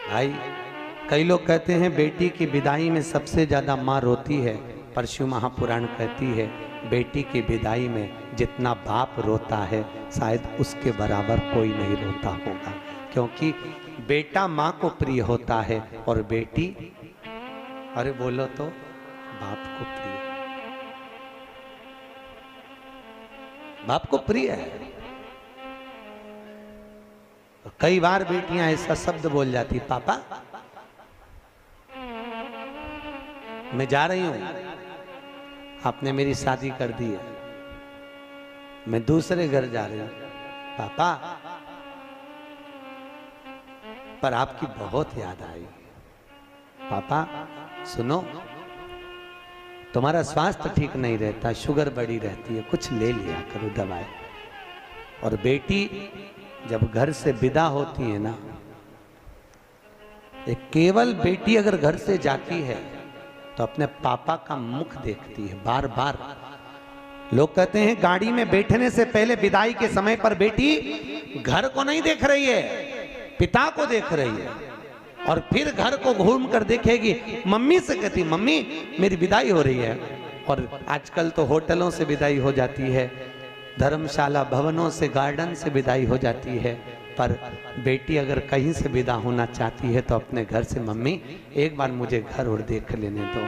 भाई कई लोग कहते हैं बेटी की विदाई में सबसे ज्यादा माँ रोती है, पर शिव महापुराण कहती है बेटी की विदाई में जितना बाप रोता है शायद उसके बराबर कोई नहीं रोता होगा, क्योंकि बेटा माँ को प्रिय होता है और बेटी, अरे बोलो तो, बाप को प्रिय, बाप को प्रिय है। कई बार बेटियां ऐसा शब्द बोल जाती, पापा मैं जा रही हूं, आपने मेरी शादी कर दी है, मैं दूसरे घर जा रही हूं पापा, पर आपकी बहुत याद आई। पापा सुनो, तुम्हारा स्वास्थ्य ठीक नहीं रहता, शुगर बढ़ी रहती है, कुछ ले लिया करो दवाई। और बेटी जब घर से विदा होती है ना, एक केवल बेटी अगर घर से जाती है तो अपने पापा का मुख देखती है बार बार। लोग कहते हैं गाड़ी में बैठने से पहले विदाई के समय पर बेटी घर को नहीं देख रही है, पिता को देख रही है, और फिर घर को घूम कर देखेगी, मम्मी से कहती मम्मी मेरी विदाई हो रही है। और आजकल तो होटलों से विदाई हो जाती है, धर्मशाला भवनों से, गार्डन से विदाई हो जाती है, पर बेटी अगर कहीं से विदा होना चाहती है तो अपने घर से, मम्मी एक बार मुझे घर और देख लेने दो,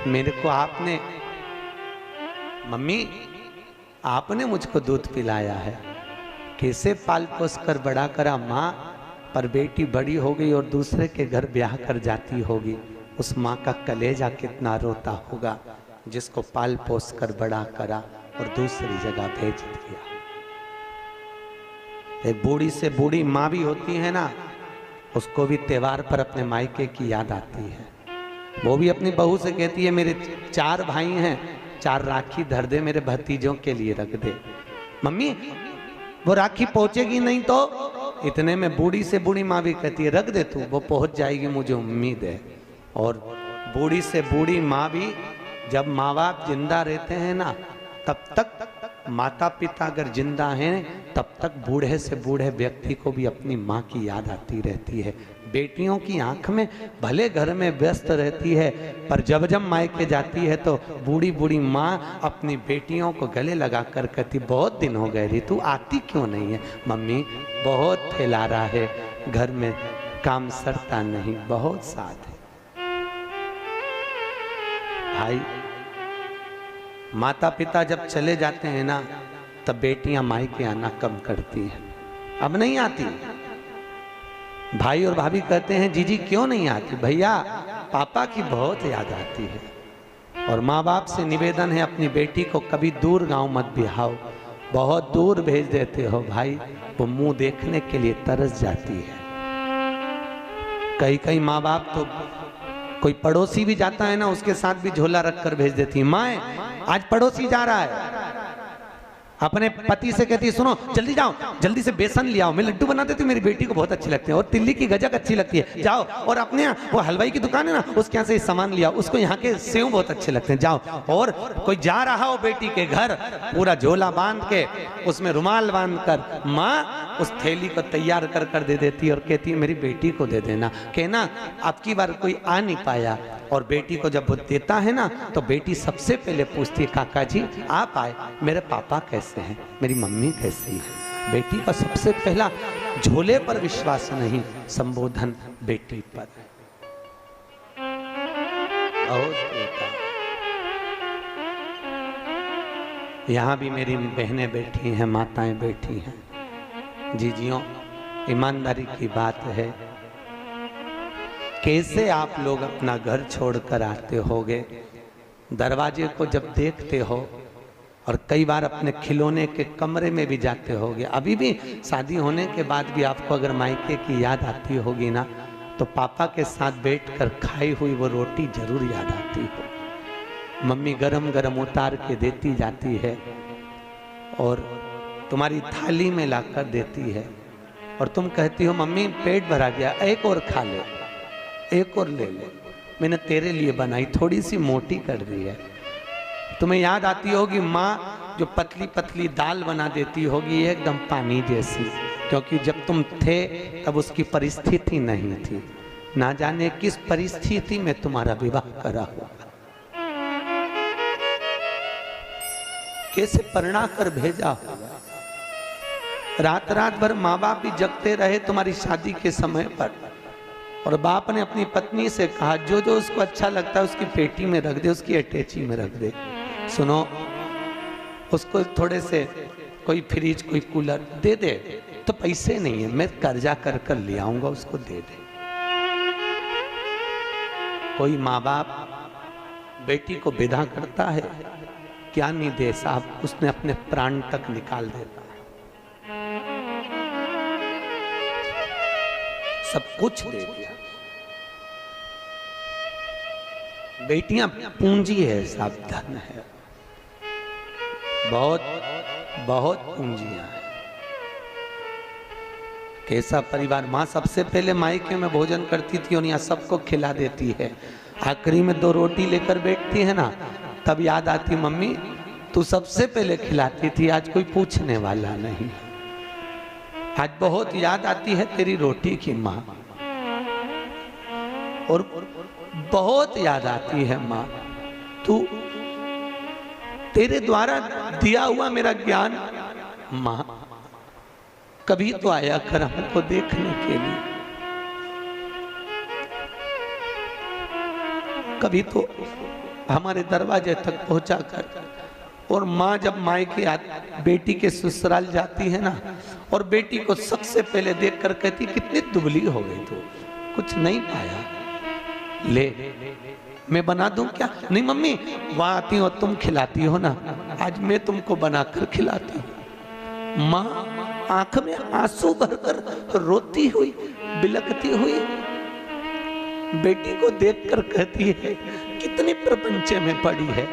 मेरे को आपने, मम्मी आपने मुझको दूध पिलाया है, कैसे पाल पोस कर बड़ा करा माँ, पर बेटी बड़ी हो गई और दूसरे के घर ब्याह कर जाती होगी, उस माँ का कलेजा कितना रोता होगा जिसको पाल पोस कर बड़ा करा और दूसरी जगह भेज दिया। एक बूढ़ी से बूढ़ी माँ भी होती है ना, उसको भी त्योहार पर अपने मायके की याद आती है। वो भी अपनी बहू से कहती है मेरे 4 भाई हैं, 4 राखी धर दे मेरे भतीजों के लिए रख दे। मम्मी वो राखी पहुंचेगी नहीं तो, इतने में बूढ़ी से बूढ़ी माँ भी कहती है रख दे तू, वो पहुंच जाएगी मुझे उम्मीद है। और बूढ़ी से बूढ़ी माँ भी, जब माँ बाप जिंदा रहते हैं ना तब तक, माता पिता अगर जिंदा हैं तब तक बूढ़े से बूढ़े व्यक्ति को भी अपनी माँ की याद आती रहती है। बेटियों की आंख में भले घर में व्यस्त रहती है, पर जब जब मायके जाती है तो बूढ़ी बूढ़ी माँ अपनी बेटियों को गले लगा कर कहती बहुत दिन हो गए री, तू आती क्यों नहीं है? मम्मी बहुत फैला रहा है, घर में काम सरता नहीं, बहुत साथ है। भाई माता पिता जब चले जाते हैं ना तब बेटियां मायके आना कम करती हैं, अब नहीं आती। भाई और भाभी कहते हैं जीजी क्यों नहीं आती? भैया पापा की बहुत याद आती है। और माँ बाप से निवेदन है अपनी बेटी को कभी दूर गांव मत बिहाओ, बहुत दूर भेज देते हो भाई, वो मुंह देखने के लिए तरस जाती है। कई कई माँ बाप तो, कोई पड़ोसी भी जाता है ना उसके साथ भी झोला रख कर भेज देती है, माँ आज पड़ोसी जा रहा है, अपने पति से कहती है सुनो जल्दी जाओ, जल्दी से बेसन ले आओ, मैं लड्डू बना देती हूँ, मेरी बेटी को बहुत अच्छी लगती है, और तिल्ली की गजक अच्छी लगती है, जाओ। और अपने यहाँ वो हलवाई की दुकान है ना, उसके यहाँ से सामान लिया, उसको यहाँ के सेव बहुत अच्छे लगते हैं, जाओ। और कोई जा रहा हो बेटी के घर, पूरा झोला बांध के, उसमें रुमाल बांध कर, माँ उस थैली को तैयार कर कर दे देती है और कहती है मेरी बेटी को दे देना, कहना अब की बार कोई आ नहीं पाया। और बेटी को जब वो देता है ना तो बेटी सबसे पहले पूछती है काका जी आप आए, मेरे पापा कैसे हैं, मेरी मम्मी कैसी है? बेटी का सबसे पहला झोले पर विश्वास नहीं, संबोधन बेटी पर। और यहाँ भी मेरी बहनें बैठी हैं, माताएं बैठी हैं, जीजियों ईमानदारी की बात है, कैसे आप लोग अपना घर छोड़कर आते होगे, दरवाजे को जब देखते हो, और कई बार अपने खिलौने के कमरे में भी जाते होगे। अभी भी शादी होने के बाद भी आपको अगर मायके की याद आती होगी ना तो पापा के साथ बैठकर खाई हुई वो रोटी जरूर याद आती हो। मम्मी गरम गरम उतार के देती जाती है और तुम्हारी थाली में लाकर देती है, और तुम कहती हो मम्मी पेट भरा गया, एक और खा ले, एक और ले ले, मैंने तेरे लिए बनाई, थोड़ी सी मोटी कर दी है। तुम्हें याद आती होगी माँ जो पतली पतली दाल बना देती होगी एकदम पानी जैसी, क्योंकि जब तुम थे तब उसकी परिस्थिति नहीं थी। ना जाने किस परिस्थिति में तुम्हारा विवाह करा हुआ, कैसे परिणा कर भेजा होगा। रात रात भर माँ बाप भी जगते रहे तुम्हारी शादी के समय पर, और बाप ने अपनी पत्नी से कहा जो जो उसको अच्छा लगता है उसकी पेटी में रख दे, उसकी अटैची में रख दे। सुनो, उसको थोड़े से कोई फ्रिज कोई कूलर दे दे, तो पैसे नहीं है, मैं कर्जा कर कर ले आऊंगा, उसको दे दे। कोई माँ बाप बेटी को विदा करता है, क्या नहीं दे साहब, उसने अपने प्राण तक निकाल देता है, सब कुछ दे दिया। बेटियां पूंजी है साहब, धन है, बहुत बहुत पूंजियां हैं। कैसा परिवार। माँ सबसे पहले मायके में भोजन करती थी और यहाँ सबको खिला देती है। आखिरी में 2 रोटी लेकर बैठती है ना, तब याद आती मम्मी तू सबसे पहले खिलाती थी, आज कोई पूछने वाला नहीं। आज बहुत याद आती है तेरी रोटी की माँ, और बहुत याद आती है माँ तू, तेरे द्वारा दिया हुआ मेरा ज्ञान। माँ कभी तो आया कर हमको देखने के लिए, कभी तो हमारे दरवाजे तक पहुंचा कर। और माँ जब मायके बेटी के ससुराल जाती है ना, और बेटी को सबसे पहले देखकर कहती कितनी दुबली हो गई तू, कुछ नहीं पाया, ले मैं बना दूं क्या? नहीं मम्मी, वहां आती हो तुम खिलाती हो ना, आज मैं तुमको बनाकर खिलाती हूँ। माँ आंख में आंसू भरकर रोती हुई, बिलखती हुई बेटी को देखकर कहती है कितनी प्रपंचे में पड़ी है।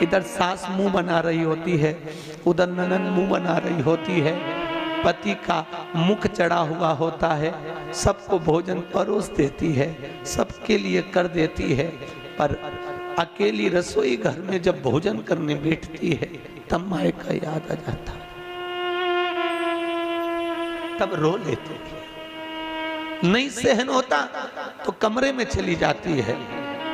इधर सास मुंह बना रही होती है, उधर ननद मुंह बना रही होती है, पति का मुख चढ़ा हुआ होता है, सबको भोजन परोस देती है, सबके लिए कर देती है, पर अकेली रसोई घर में जब भोजन करने बैठती है तब माए का याद आ जाता, तब रो लेती है। नहीं सहन होता तो कमरे में चली जाती है,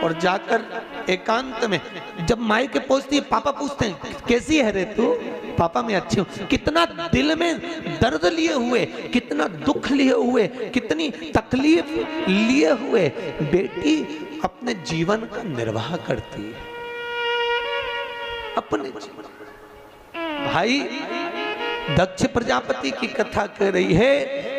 और जाकर एकांत में जब माई के पहुंचती है, पापा पूछते हैं कैसी है रे तू? पापा मैं अच्छी हूं। कितना दिल में दर्द लिए हुए, कितना दुख लिए हुए, कितनी तकलीफ लिए हुए बेटी अपने जीवन का निर्वाह करती है, अपने जीवन। भाई दक्ष प्रजापति की कथा कह रही है,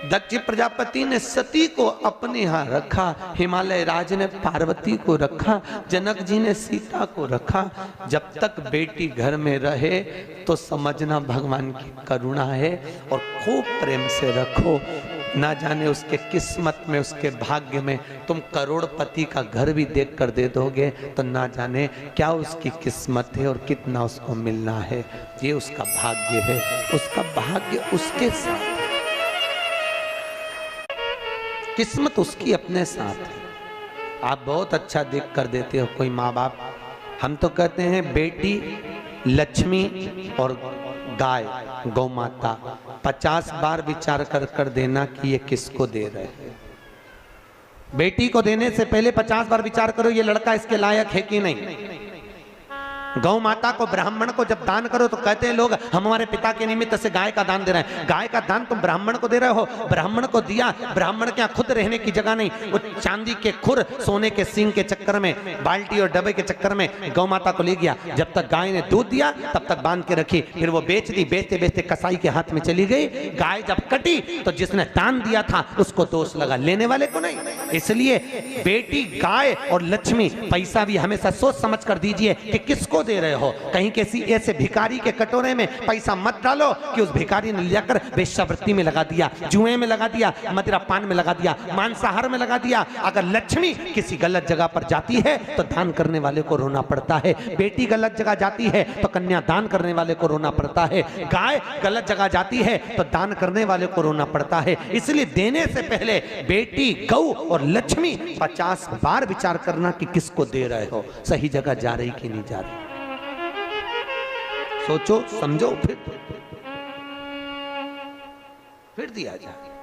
दक्ष प्रजापति ने सती को अपने यहाँ रखा, हिमालय राज ने पार्वती को रखा, जनक जी ने सीता को रखा। जब तक बेटी घर में रहे तो समझना भगवान की करुणा है, और खूब प्रेम से रखो। ना जाने उसके किस्मत में, उसके भाग्य में तुम करोड़पति का घर भी देख कर दे दोगे तो ना जाने क्या उसकी किस्मत है और कितना उसको मिलना है। ये उसका भाग्य है, उसका भाग्य उसके साथ, किस्मत उसकी अपने साथ है। आप बहुत अच्छा देख कर देते हो कोई माँ बाप। हम तो कहते हैं बेटी लक्ष्मी और गाय गौ माता 50 बार विचार कर कर देना कि ये किसको दे रहे हैं। बेटी को देने से पहले 50 बार विचार करो ये लड़का इसके लायक है कि नहीं। गौ माता को, ब्राह्मण को जब दान करो तो कहते हैं लोग हम हमारे पिता के निमित्त से गाय का दान दे रहे हैं। गाय का दान तुम ब्राह्मण को दे रहे हो, ब्राह्मण को दिया, ब्राह्मण के यहाँ खुद रहने की जगह नहीं, वो चांदी के खुर, सोने के सींग के चक्कर में, बाल्टी और डब्बे के चक्कर में गौ माता को ले गया। जब तक गाय ने दूध दिया तब तक बांध के रखी, फिर वो बेच दी, बेचते बेचते कसाई के हाथ में चली गई। गाय जब कटी तो जिसने दान दिया था उसको दोष लगा, लेने वाले को नहीं। इसलिए बेटी गाय और लक्ष्मी, पैसा भी हमेशा सोच समझ कर दीजिए कि किसको दे रहे हो। कहीं किसी ऐसे भिखारी के कटोरे में पैसा मत डालो कि उस भिखारी ने लेकर वेश्यावृत्ति में लगा दिया, जुए में लगा दिया, मदिरा पान में लगा दिया, मांसाहार में लगा दिया। अगर लक्ष्मी किसी गलत जगह पर जाती है तो दान करने वाले को रोना पड़ता है। बेटी गलत जगह जाती है तो कन्या दान करने वाले को रोना पड़ता है। गाय गलत जगह जाती है तो दान करने वाले को रोना पड़ता है। इसलिए देने से पहले बेटी, गौ और लक्ष्मी 50 बार विचार करना कि किसको दे रहे हो, सही जगह जा रही कि नहीं जा रही। सोचो समझो। फिर फिर दिया जाए।